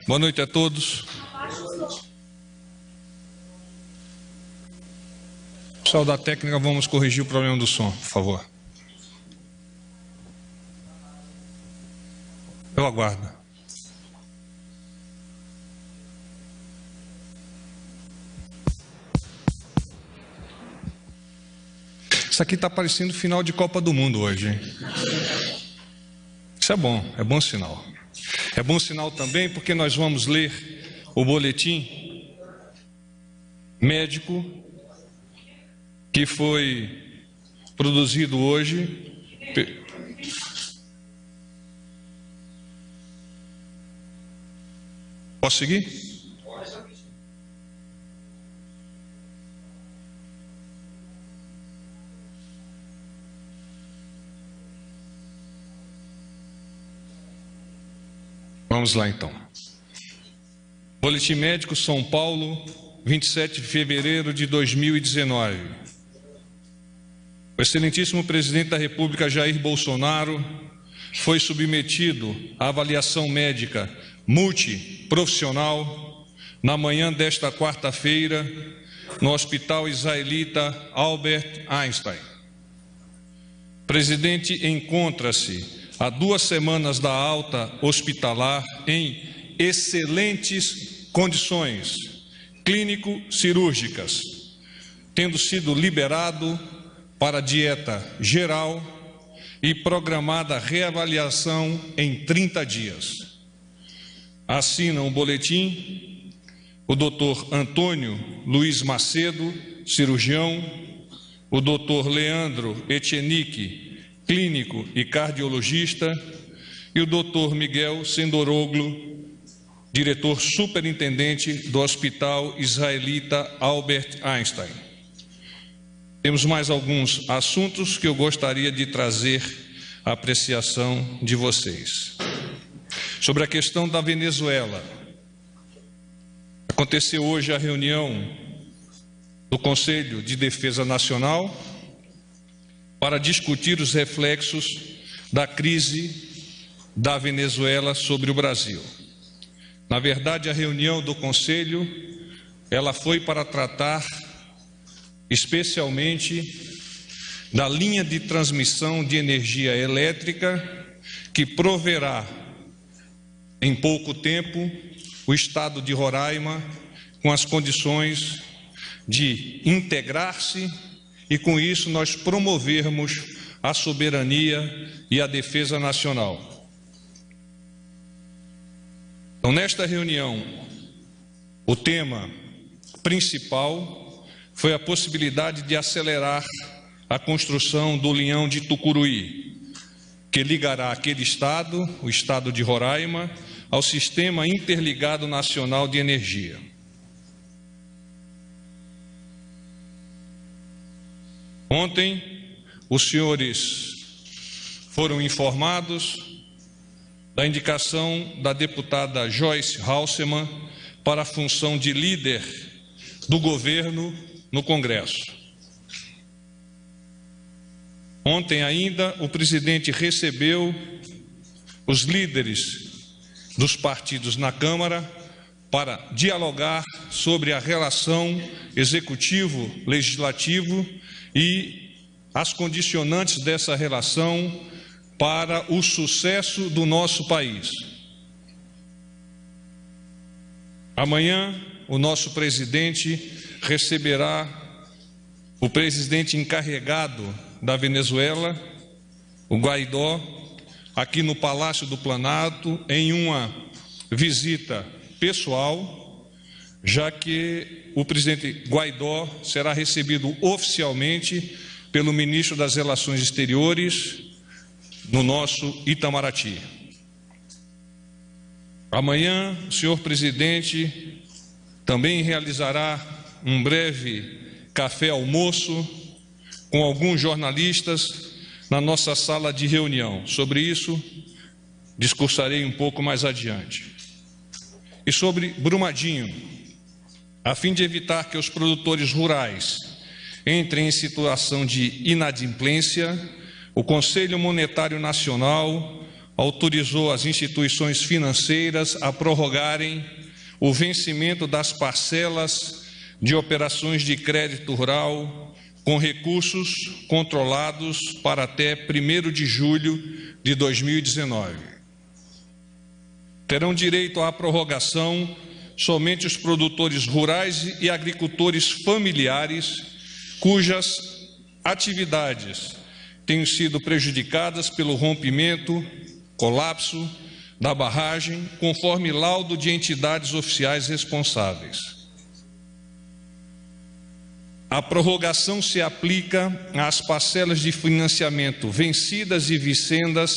Boa noite a todos. Pessoal da técnica, vamos corrigir o problema do som, por favor. Eu aguardo. Isso aqui está parecendo final de Copa do Mundo hoje, hein? Isso é bom sinal. É bom sinal também porque nós vamos ler o boletim médico que foi produzido hoje. Posso seguir? Vamos lá então. Boletim médico São Paulo, 27 de fevereiro de 2019. O excelentíssimo presidente da República, Jair Bolsonaro, foi submetido à avaliação médica multiprofissional na manhã desta quarta-feira no Hospital Israelita Albert Einstein. O presidente encontra-se há 2 semanas da alta hospitalar em excelentes condições clínico-cirúrgicas, tendo sido liberado para dieta geral e programada reavaliação em 30 dias. Assinam o boletim o Dr. Antônio Luiz Macedo, cirurgião, o Dr. Leandro Echenique, clínico e cardiologista, e o Dr. Miguel Sendoroglu, diretor superintendente do Hospital Israelita Albert Einstein. Temos mais alguns assuntos que eu gostaria de trazer à apreciação de vocês. Sobre a questão da Venezuela, aconteceu hoje a reunião do Conselho de Defesa Nacional para discutir os reflexos da crise da Venezuela sobre o Brasil. Na verdade, a reunião do Conselho, ela foi para tratar especialmente da linha de transmissão de energia elétrica que proverá em pouco tempo o estado de Roraima com as condições de integrar-se e com isso nós promovermos a soberania e a defesa nacional. Então, nesta reunião, o tema principal foi a possibilidade de acelerar a construção do linhão de Tucuruí, que ligará aquele estado, o estado de Roraima, ao Sistema Interligado Nacional de Energia. Ontem, os senhores foram informados da indicação da deputada Joyce Halsemann para a função de líder do governo no Congresso. Ontem ainda, o presidente recebeu os líderes dos partidos na Câmara para dialogar sobre a relação executivo-legislativo e as condicionantes dessa relação para o sucesso do nosso país. Amanhã, o nosso presidente receberá o presidente encarregado da Venezuela, o Guaidó, aqui no Palácio do Planalto, em uma visita pessoal, já que o presidente Guaidó será recebido oficialmente pelo ministro das Relações Exteriores no nosso Itamaraty. Amanhã, o senhor presidente também realizará um breve café-almoço com alguns jornalistas na nossa sala de reunião. Sobre isso, discursarei um pouco mais adiante. E sobre Brumadinho, a fim de evitar que os produtores rurais entrem em situação de inadimplência, o Conselho Monetário Nacional autorizou as instituições financeiras a prorrogarem o vencimento das parcelas de operações de crédito rural com recursos controlados para até 1º de julho de 2019. Terão direito à prorrogação somente os produtores rurais e agricultores familiares cujas atividades tenham sido prejudicadas pelo rompimento, colapso da barragem, conforme laudo de entidades oficiais responsáveis. A prorrogação se aplica às parcelas de financiamento vencidas e vincendas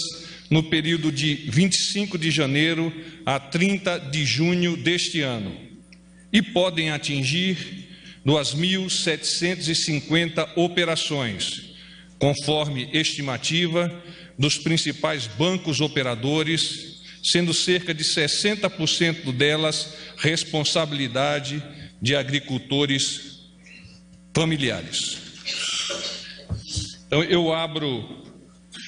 no período de 25 de janeiro a 30 de junho deste ano e podem atingir 2.750 operações, conforme estimativa dos principais bancos operadores, sendo cerca de 60% delas responsabilidade de agricultores familiares. Então, eu abro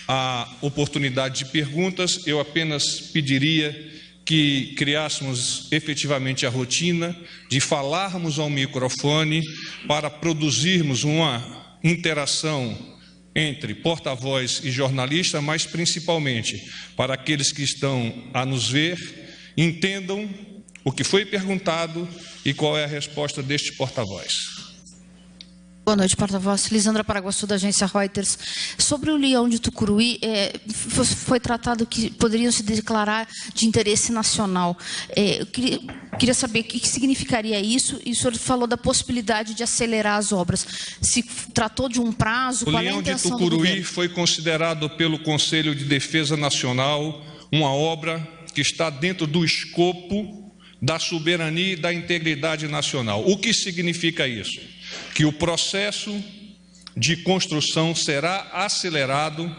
a oportunidade de perguntas. Eu apenas pediria que criássemos efetivamente a rotina de falarmos ao microfone para produzirmos uma interação entre porta-voz e jornalista, mas principalmente para aqueles que estão a nos ver, entendam o que foi perguntado e qual é a resposta deste porta-voz. Boa noite, porta-voz. Lisandra Paraguaçu, da agência Reuters. Sobre o leão de Tucuruí, foi tratado que poderiam se declarar de interesse nacional. Eu queria saber o que significaria isso, e o senhor falou da possibilidade de acelerar as obras. Se tratou de um prazo, qual é a intenção do governo? O leão de Tucuruí foi considerado pelo Conselho de Defesa Nacional uma obra que está dentro do escopo da soberania e da integridade nacional. O que significa isso? Que o processo de construção será acelerado,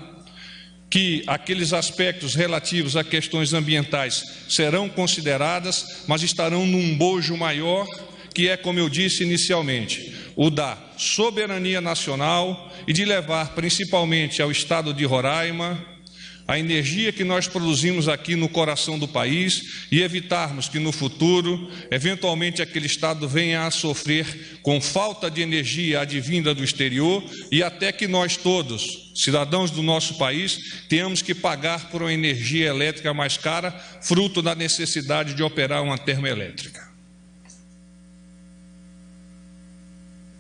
que aqueles aspectos relativos a questões ambientais serão consideradas, mas estarão num bojo maior, que é, como eu disse inicialmente, o da soberania nacional e de levar principalmente ao estado de Roraima a energia que nós produzimos aqui no coração do país e evitarmos que no futuro, eventualmente, aquele estado venha a sofrer com falta de energia advinda do exterior e até que nós todos, cidadãos do nosso país, tenhamos que pagar por uma energia elétrica mais cara, fruto da necessidade de operar uma termoelétrica.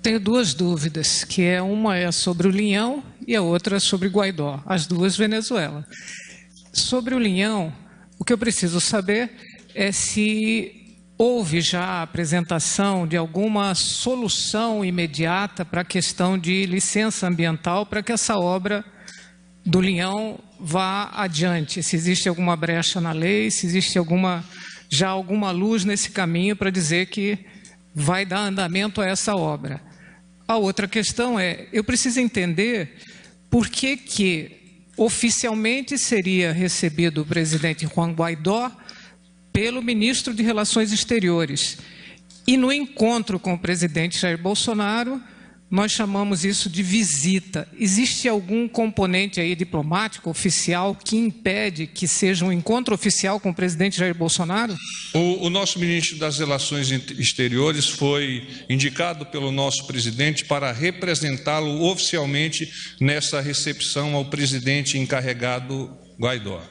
Tenho duas dúvidas, que uma é sobre o Linhão e a outra sobre Guaidó, as duas Venezuela. Sobre o Linhão, o que eu preciso saber é se houve já a apresentação de alguma solução imediata para a questão de licença ambiental para que essa obra do Linhão vá adiante, se existe alguma brecha na lei, se existe já alguma luz nesse caminho para dizer que vai dar andamento a essa obra. A outra questão é, eu preciso entender por que oficialmente seria recebido o presidente Juan Guaidó pelo ministro de Relações Exteriores. E no encontro com o presidente Jair Bolsonaro, nós chamamos isso de visita. Existe algum componente aí diplomático, oficial, que impede que seja um encontro oficial com o presidente Jair Bolsonaro? O nosso ministro das Relações Exteriores foi indicado pelo nosso presidente para representá-lo oficialmente nessa recepção ao presidente encarregado Guaidó.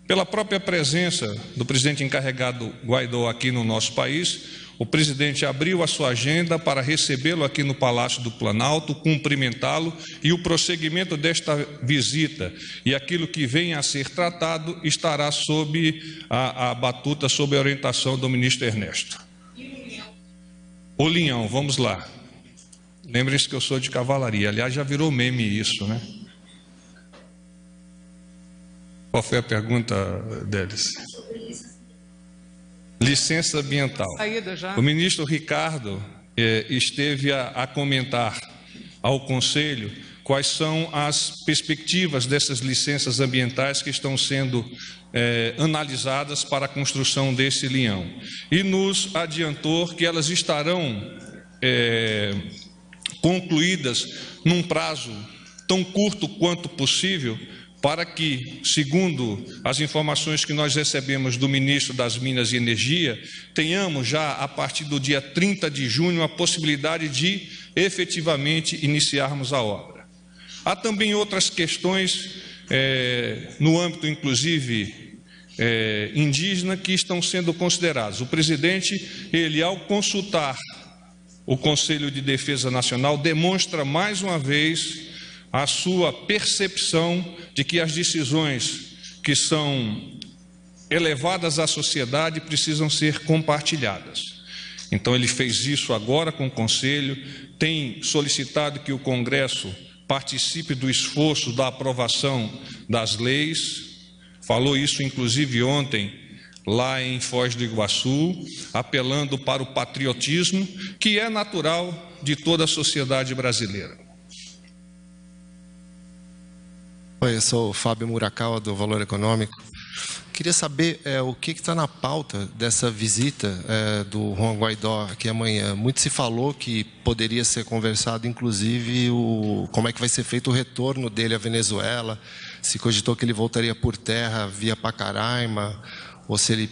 Pela própria presença do presidente encarregado Guaidó aqui no nosso país, o presidente abriu a sua agenda para recebê-lo aqui no Palácio do Planalto, cumprimentá-lo, e o prosseguimento desta visita e aquilo que venha a ser tratado estará sob a batuta, sob a orientação do ministro Ernesto. O Linhão, vamos lá. Lembrem-se que eu sou de cavalaria, aliás, já virou meme isso, né? Qual foi a pergunta deles? Licença ambiental. O ministro Ricardo esteve a comentar ao Conselho quais são as perspectivas dessas licenças ambientais que estão sendo analisadas para a construção desse Linhão. E nos adiantou que elas estarão concluídas num prazo tão curto quanto possível, para que, segundo as informações que nós recebemos do ministro das Minas e Energia, tenhamos já, a partir do dia 30 de junho, a possibilidade de efetivamente iniciarmos a obra. Há também outras questões, no âmbito, inclusive, indígena, que estão sendo consideradas. O presidente, ele, ao consultar o Conselho de Defesa Nacional, demonstra mais uma vez a sua percepção de que as decisões que são elevadas à sociedade precisam ser compartilhadas. Então, ele fez isso agora com o Conselho, tem solicitado que o Congresso participe do esforço da aprovação das leis, falou isso, inclusive, ontem, lá em Foz do Iguaçu, apelando para o patriotismo, que é natural de toda a sociedade brasileira. Oi, eu sou o Fábio Murakawa, do Valor Econômico. Queria saber o que está na pauta dessa visita do Juan Guaidó aqui amanhã. Muito se falou que poderia ser conversado, inclusive, como é que vai ser feito o retorno dele à Venezuela, se cogitou que ele voltaria por terra via Pacaraima, ou se ele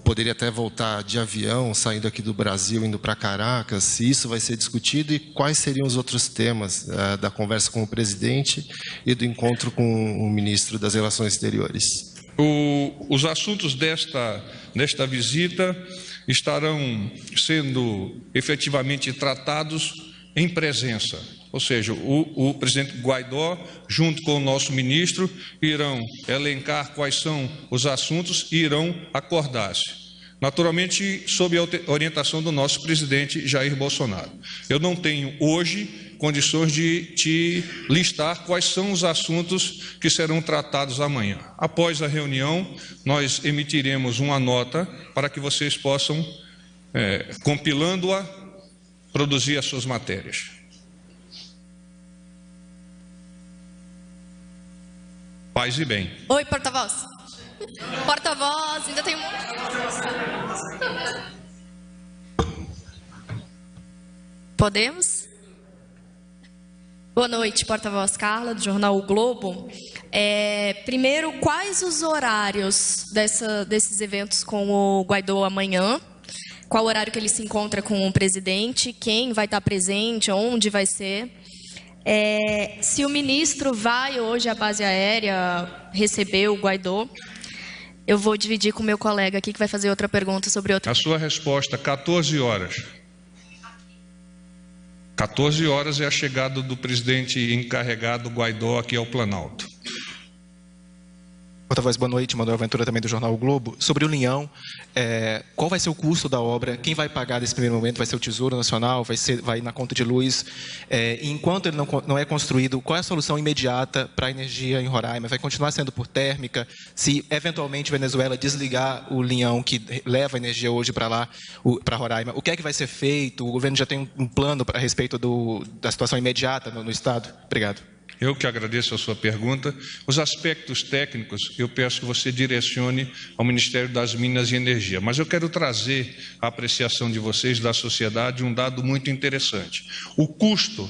poderia até voltar de avião, saindo aqui do Brasil, indo para Caracas, se isso vai ser discutido e quais seriam os outros temas da conversa com o presidente e do encontro com o ministro das Relações Exteriores. Os assuntos desta visita estarão sendo efetivamente tratados em presença. Ou seja, o presidente Guaidó, junto com o nosso ministro, irão elencar quais são os assuntos e irão acordar-se. Naturalmente, sob a orientação do nosso presidente Jair Bolsonaro. Eu não tenho hoje condições de te listar quais são os assuntos que serão tratados amanhã. Após a reunião, nós emitiremos uma nota para que vocês possam, compilando-a, produzir as suas matérias. Paz e bem. Oi, porta-voz. Porta-voz, ainda tem um monte. Podemos? Boa noite, porta-voz Carla, do jornal O Globo. Primeiro, quais os horários desses eventos com o Guaidó amanhã? Qual o horário que ele se encontra com o presidente? Quem vai estar presente? Onde vai ser? Se o ministro vai hoje à base aérea receber o Guaidó, eu vou dividir com o meu colega aqui que vai fazer outra pergunta sobre outra. A sua resposta, 14 horas. 14 horas é a chegada do presidente encarregado Guaidó aqui ao Planalto. Porta-voz, boa noite. Manuel Ventura, também do jornal O Globo. Sobre o Linhão, qual vai ser o custo da obra? Quem vai pagar nesse primeiro momento? Vai ser o Tesouro Nacional? Vai na conta de luz? E enquanto ele não é construído, qual é a solução imediata para a energia em Roraima? Vai continuar sendo por térmica? Se, eventualmente, a Venezuela desligar o Linhão que leva a energia hoje para lá, para Roraima, o que é que vai ser feito? O governo já tem um plano a respeito da situação imediata no Estado? Obrigado. Eu que agradeço a sua pergunta. Os aspectos técnicos, eu peço que você direcione ao Ministério das Minas e Energia. Mas eu quero trazer à apreciação de vocês, da sociedade, um dado muito interessante. O custo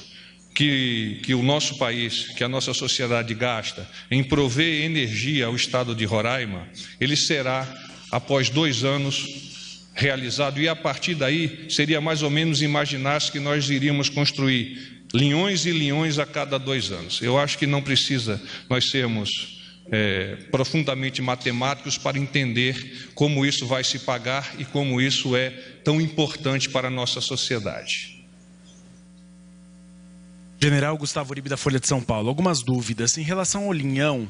que o nosso país, que a nossa sociedade gasta em prover energia ao estado de Roraima, ele será, após 2 anos, realizado. E a partir daí, seria mais ou menos imaginar-se que nós iríamos construir linhões e linhões a cada 2 anos. Eu acho que não precisa nós sermos profundamente matemáticos para entender como isso vai se pagar e como isso é tão importante para a nossa sociedade. General Gustavo Uribe, da Folha de São Paulo. Algumas dúvidas. Em relação ao Linhão,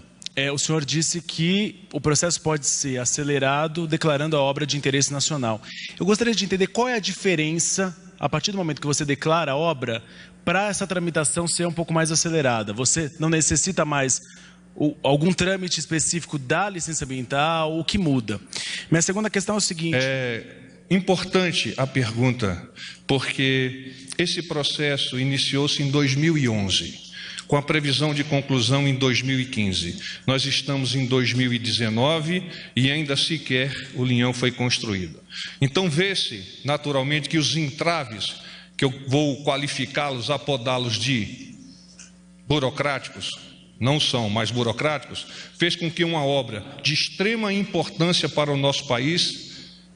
o senhor disse que o processo pode ser acelerado declarando a obra de interesse nacional. Eu gostaria de entender qual é a diferença, a partir do momento que você declara a obra, para essa tramitação ser um pouco mais acelerada. Você não necessita mais algum trâmite específico da licença ambiental, o que muda? Minha segunda questão é o seguinte... Importante a pergunta, porque esse processo iniciou-se em 2011, com a previsão de conclusão em 2015. Nós estamos em 2019 e ainda sequer o Linhão foi construído. Então, vê-se, naturalmente, que os entraves, que eu vou qualificá-los, apodá-los de burocráticos, não são mais burocráticos, fez com que uma obra de extrema importância para o nosso país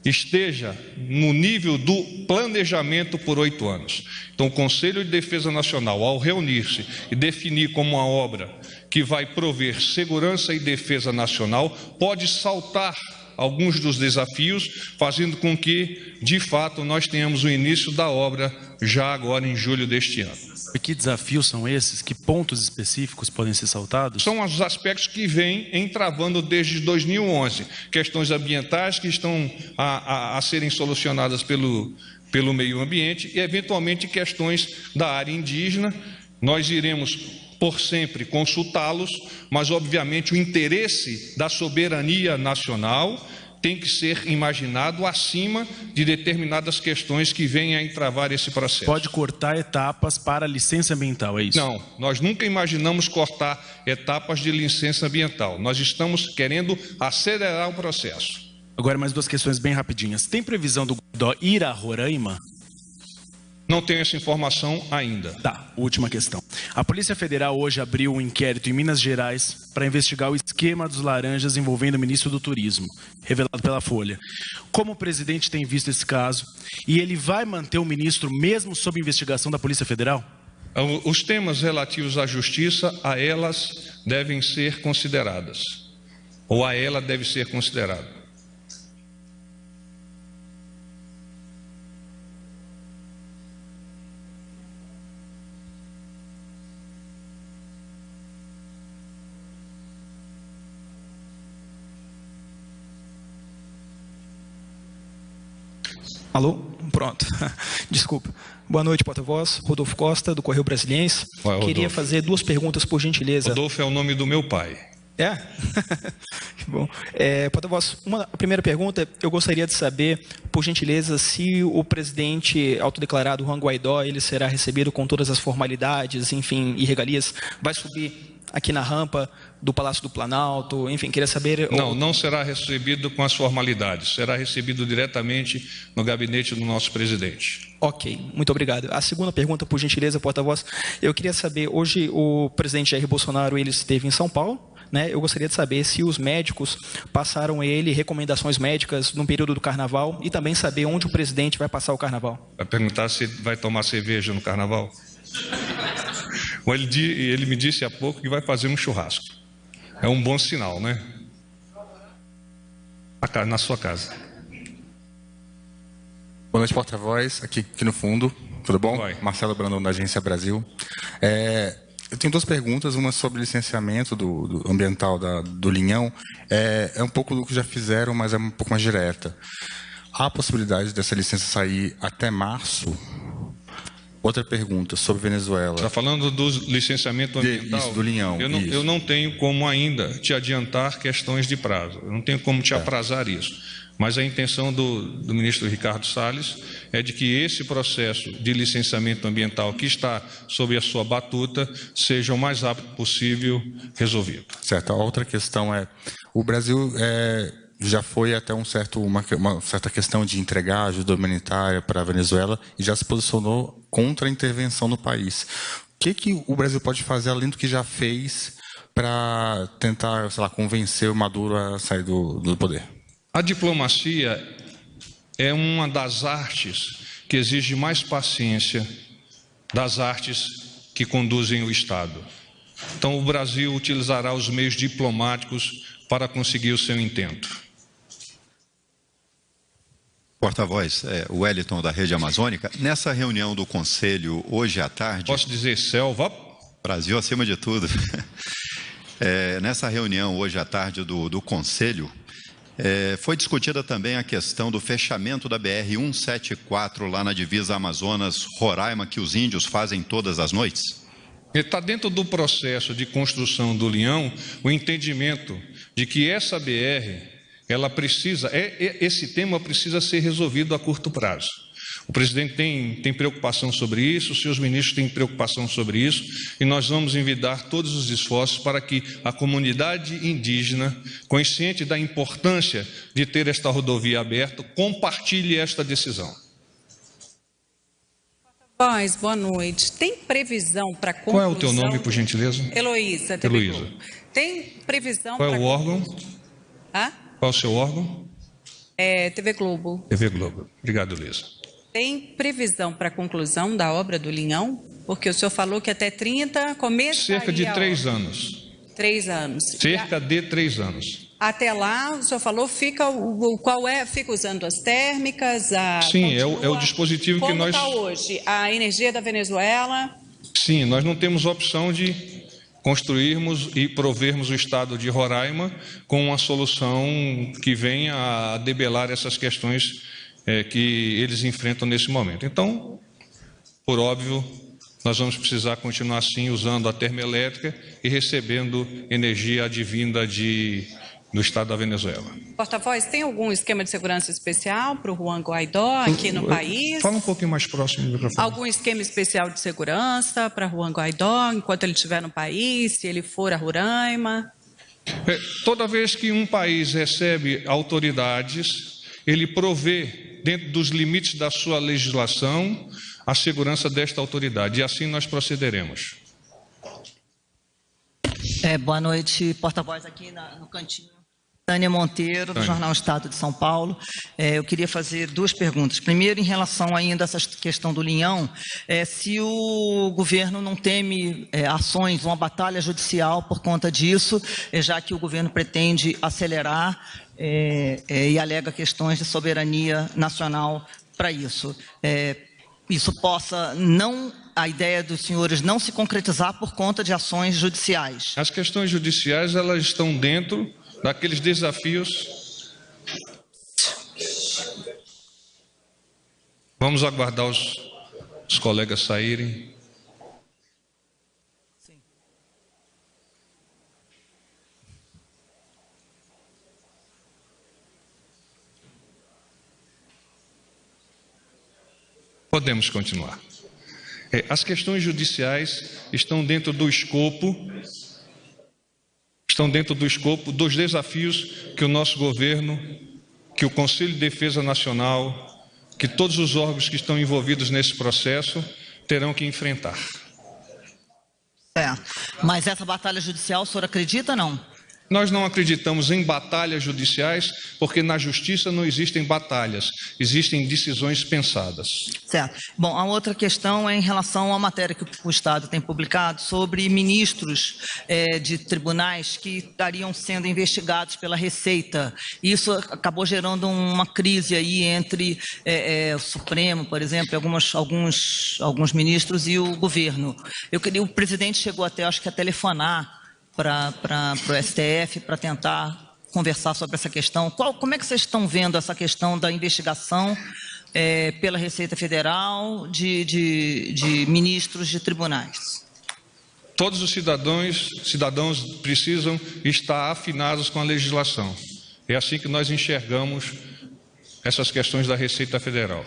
esteja no nível do planejamento por 8 anos. Então, o Conselho de Defesa Nacional, ao reunir-se e definir como uma obra que vai prover segurança e defesa nacional, pode saltar alguns dos desafios, fazendo com que, de fato, nós tenhamos o início da obra já agora em julho deste ano. E que desafios são esses? Que pontos específicos podem ser saltados? São os aspectos que vêm entravando desde 2011. Questões ambientais que estão a serem solucionadas pelo meio ambiente e, eventualmente, questões da área indígena. Nós iremos, por sempre, consultá-los, mas, obviamente, o interesse da soberania nacional tem que ser imaginado acima de determinadas questões que venham a entravar esse processo. Pode cortar etapas para a licença ambiental, é isso? Não, nós nunca imaginamos cortar etapas de licença ambiental. Nós estamos querendo acelerar o processo. Agora, mais 2 questões bem rapidinhas. Tem previsão do Guaidó ir a Roraima? Não tenho essa informação ainda. Tá, última questão. A Polícia Federal hoje abriu um inquérito em Minas Gerais para investigar o esquema dos laranjas envolvendo o ministro do Turismo, revelado pela Folha. Como o presidente tem visto esse caso, e ele vai manter o ministro mesmo sob investigação da Polícia Federal? Os temas relativos à justiça, a elas devem ser consideradas, ou a ela deve ser considerada. Alô? Pronto. Desculpa. Boa noite, porta-voz. Rodolfo Costa, do Correio Brasiliense. Queria fazer 2 perguntas, por gentileza. Rodolfo é o nome do meu pai. É? Que bom. Porta-voz, a primeira pergunta, eu gostaria de saber, por gentileza, se o presidente autodeclarado Juan Guaidó, ele será recebido com todas as formalidades, enfim, e regalias, vai subir aqui na rampa do Palácio do Planalto, enfim, queria saber... Não será recebido com as formalidades, será recebido diretamente no gabinete do nosso presidente. Ok, muito obrigado. A segunda pergunta, por gentileza, porta-voz, eu queria saber, hoje o presidente Jair Bolsonaro, ele esteve em São Paulo, né? Eu gostaria de saber se os médicos passaram a ele recomendações médicas no período do carnaval e também saber onde o presidente vai passar o carnaval. Vai perguntar se vai tomar cerveja no carnaval? Ele me disse há pouco que vai fazer um churrasco. É um bom sinal, né? Na sua casa. Boa noite, porta-voz. Aqui no fundo. Tudo bom? Vai. Marcelo Brandão, da Agência Brasil. Eu tenho 2 perguntas. Uma sobre licenciamento do ambiental do Linhão. É um pouco do que já fizeram, mas é um pouco mais direta. Há a possibilidade dessa licença sair até março? Outra pergunta sobre Venezuela. Está falando do licenciamento ambiental? Isso, do Linhão. Eu não tenho como ainda te adiantar questões de prazo. Eu não tenho como te aprazar isso. Mas a intenção do ministro Ricardo Salles é de que esse processo de licenciamento ambiental que está sob a sua batuta seja o mais rápido possível resolvido. Certo. A outra questão é, o Brasil já foi até uma certa questão de entregar ajuda humanitária para a Venezuela e já se posicionou contra a intervenção no país. O que o Brasil pode fazer além do que já fez para tentar, sei lá, convencer o Maduro a sair do poder? A diplomacia é uma das artes que exige mais paciência das artes que conduzem o Estado. Então, o Brasil utilizará os meios diplomáticos para conseguir o seu intento. Porta-voz, o Wellington da Rede Amazônica. Nessa reunião do Conselho, hoje à tarde... Posso dizer selva? Brasil acima de tudo. Nessa reunião, hoje à tarde, do Conselho, foi discutida também a questão do fechamento da BR-174 lá na divisa Amazonas-Roraima, que os índios fazem todas as noites? Está dentro do processo de construção do Linhão o entendimento de que essa BR... esse tema precisa ser resolvido a curto prazo. O presidente tem preocupação sobre isso, os seus ministros têm preocupação sobre isso, e nós vamos envidar todos os esforços para que a comunidade indígena, consciente da importância de ter esta rodovia aberta, compartilhe esta decisão. Paz, boa noite. Tem previsão para conclusão... Qual é o teu nome, por gentileza? Heloísa, TV Heloísa. Globo. Tem previsão... Qual é o órgão? Hã? Qual é o seu órgão? TV Globo. TV Globo. Obrigado, Heloísa. Tem previsão para conclusão da obra do Linhão? Porque o senhor falou que até 30 começa... Cerca de 3 anos. 3 anos. Cerca de 3 anos. Até lá, o senhor falou, fica fica usando as térmicas? Sim, é o dispositivo que nós... Como está hoje? A energia da Venezuela? Sim, nós não temos opção de construirmos e provermos o estado de Roraima com uma solução que venha a debelar essas questões que eles enfrentam nesse momento. Então, por óbvio, nós vamos precisar continuar assim usando a termoelétrica e recebendo energia advinda do estado da Venezuela. Porta-voz, tem algum esquema de segurança especial para o Juan Guaidó aqui no país? Fala um pouquinho mais próximo do microfone. Algum esquema especial de segurança para Juan Guaidó enquanto ele estiver no país, se ele for a Roraima? Toda vez que um país recebe autoridades, ele provê, dentro dos limites da sua legislação, a segurança desta autoridade. E assim nós procederemos. Boa noite, porta-voz aqui no cantinho. Tânia Monteiro, do Jornal Estado de São Paulo. Eu queria fazer 2 perguntas. Primeiro, em relação ainda a essa questão do Linhão, se o governo não teme ações, uma batalha judicial por conta disso, já que o governo pretende acelerar e alega questões de soberania nacional para isso. Isso possa a ideia dos senhores não se concretizar por conta de ações judiciais. As questões judiciais, elas estão dentro daqueles desafios. Vamos aguardar os colegas saírem. Sim. Podemos continuar. As questões judiciais estão dentro do escopo dos desafios que o nosso governo, que o Conselho de Defesa Nacional, que todos os órgãos que estão envolvidos nesse processo terão que enfrentar. Mas essa batalha judicial, o senhor acredita ou não? Nós não acreditamos em batalhas judiciais, porque na justiça não existem batalhas, existem decisões pensadas. Certo. Bom, a outra questão é em relação à matéria que o Estado tem publicado sobre ministros de tribunais que estariam sendo investigados pela Receita. Isso acabou gerando uma crise aí entre o Supremo, por exemplo, alguns ministros e o governo. O presidente chegou até, acho que a telefonar para o STF, para tentar conversar sobre essa questão. Como é que vocês estão vendo essa questão da investigação pela Receita Federal de ministros de tribunais? Todos os cidadãos precisam estar afinados com a legislação. É assim que nós enxergamos essas questões da Receita Federal.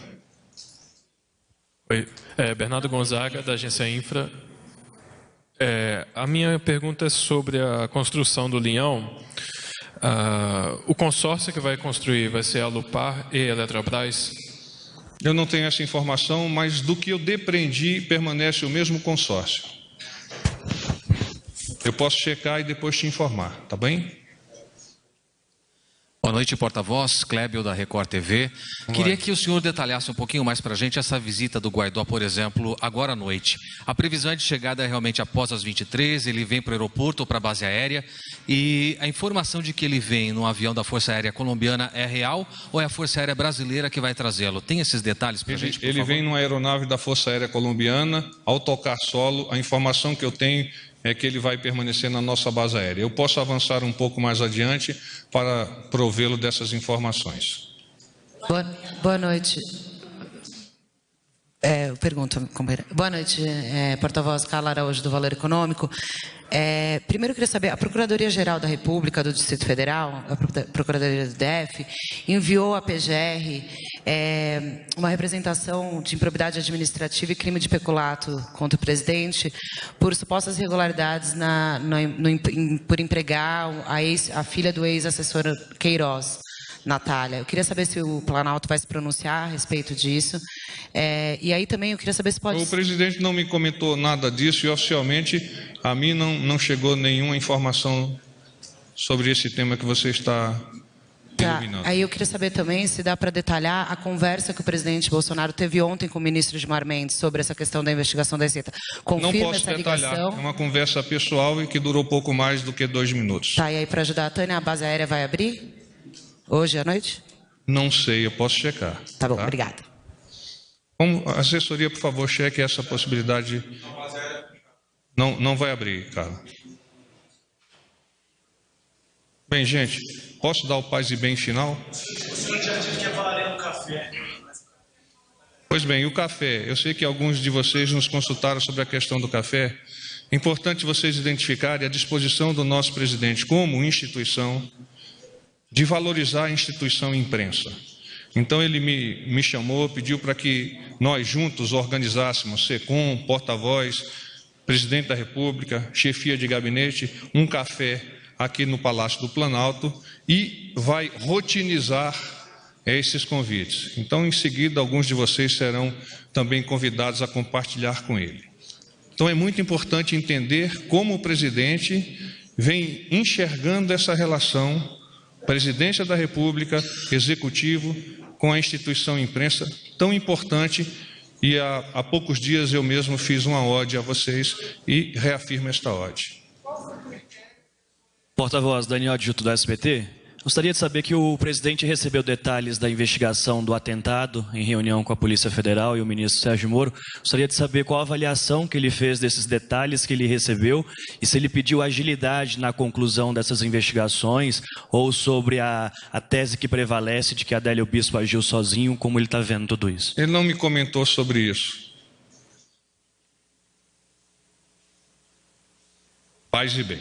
Oi, Bernardo Gonzaga, da Agência Infra. A minha pergunta é sobre a construção do Linhão. O consórcio que vai construir vai ser a Alupar e a Eletrobras? Eu não tenho essa informação, mas do que eu depreendi, permanece o mesmo consórcio. Eu posso checar e depois te informar, tá bem? Boa noite, porta-voz, Clébio da Record TV. Queria que o senhor detalhasse um pouquinho mais para a gente essa visita do Guaidó, por exemplo, agora à noite. A previsão de chegada é realmente após as 23h, ele vem para o aeroporto ou para a base aérea, e a informação de que ele vem no avião da Força Aérea Colombiana é real ou é a Força Aérea Brasileira que vai trazê-lo? Tem esses detalhes para a gente, por favor? Ele vem numa aeronave da Força Aérea Colombiana, ao tocar solo, a informação que eu tenho é que ele vai permanecer na nossa base aérea. Eu posso avançar um pouco mais adiante para provê-lo dessas informações. Boa noite. Eu pergunto, companheira. Boa noite, porta-voz Carla Araújo, do Valor Econômico. Primeiro, eu queria saber, a Procuradoria-Geral da República do Distrito Federal, a Procuradoria do DF, enviou à PGR uma representação de improbidade administrativa e crime de peculato contra o presidente por supostas irregularidades por empregar a filha do ex-assessor Queiroz Natália. Eu queria saber se o Planalto vai se pronunciar a respeito disso. E aí também eu queria saber se pode... O presidente não me comentou nada disso e oficialmente a mim não chegou nenhuma informação sobre esse tema que você está iluminando. Aí eu queria saber também se dá para detalhar a conversa que o presidente Bolsonaro teve ontem com o ministro Gilmar Mendes sobre essa questão da investigação da Receita. Confirma não posso essa detalhar, ligação? é uma conversa pessoal e que durou pouco mais do que 2 minutos. Tá, e aí para ajudar a Tânia, a base aérea vai abrir hoje à noite? Não sei, eu posso checar. Tá bom, obrigada. A assessoria, por favor, cheque essa possibilidade. Não vai abrir, Carla. Bem, gente, posso dar o paz e bem final? O senhor já disse que ia falar no café. Pois bem, o café. Eu sei que alguns de vocês nos consultaram sobre a questão do café. É importante vocês identificarem a disposição do nosso presidente como instituição de valorizar a instituição imprensa. Então ele me chamou, pediu para que nós juntos organizássemos, SECOM, porta-voz, presidente da República, chefia de gabinete, um café aqui no Palácio do Planalto e vai rotinizar esses convites. Então, em seguida, alguns de vocês serão também convidados a compartilhar com ele. Então, é muito importante entender como o presidente vem enxergando essa relação, presidência da República, executivo, com a instituição imprensa tão importante, e há poucos dias eu mesmo fiz uma ode a vocês e reafirmo esta ode. Porta-voz Daniel Adjuto do SBT. Gostaria de saber que o presidente recebeu detalhes da investigação do atentado em reunião com a Polícia Federal e o ministro Sérgio Moro. Gostaria de saber qual a avaliação que ele fez desses detalhes que ele recebeu e se ele pediu agilidade na conclusão dessas investigações ou sobre a tese que prevalece de que Adélio Bispo agiu sozinho, como ele está vendo tudo isso. Ele não me comentou sobre isso. Paz e bem.